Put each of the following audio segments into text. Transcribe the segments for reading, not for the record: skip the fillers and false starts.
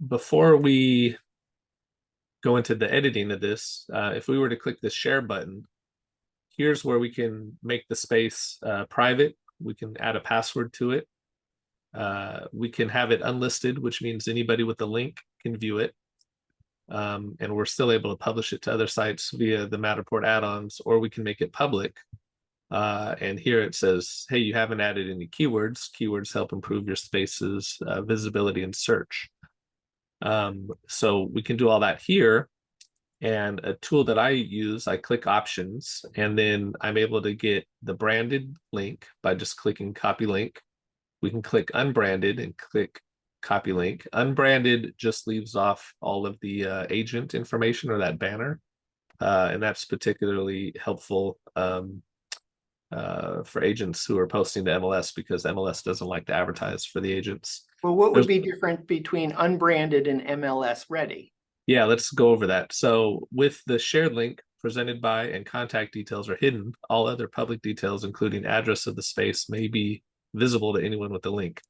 Before we go into the editing of this, if we were to click the share button, here's where we can make the space private. We can add a password to it. We can have it unlisted, which means anybody with the link can view it. And we're still able to publish it to other sites via the Matterport add-ons, or we can make it public. And here it says, hey, you haven't added any keywords. Keywords help improve your space's visibility and search. So we can do all that here. And a tool that I use, I click options, and then I'm able to get the branded link by just clicking copy link. We can click unbranded and click copy link. Unbranded just leaves off all of the agent information or that banner. And that's particularly helpful for agents who are posting to MLS, because MLS doesn't like to advertise for the agents. Well, what would be different between unbranded and MLS ready? Yeah, let's go over that. So with the shared link presented by and contact details are hidden, all other public details, including address of the space, may be visible to anyone with the link.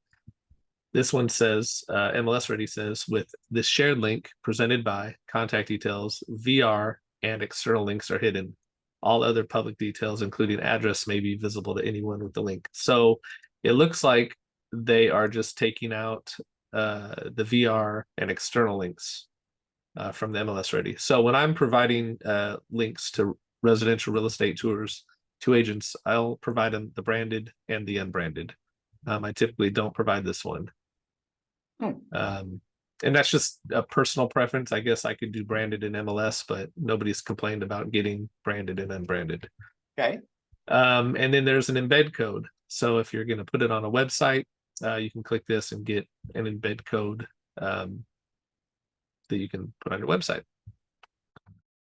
This one says, MLS ready says, with this shared link presented by contact details, VR and external links are hidden. All other public details, including address, may be visible to anyone with the link. So it looks like they are just taking out the VR and external links from the MLS ready. So when I'm providing links to residential real estate tours to agents, I'll provide them the branded and the unbranded. I typically don't provide this one. And that's just a personal preference. I guess I could do branded in MLS, but nobody's complained about getting branded and unbranded. Okay. And then there's an embed code. So if you're going to put it on a website, you can click this and get an embed code that you can put on your website.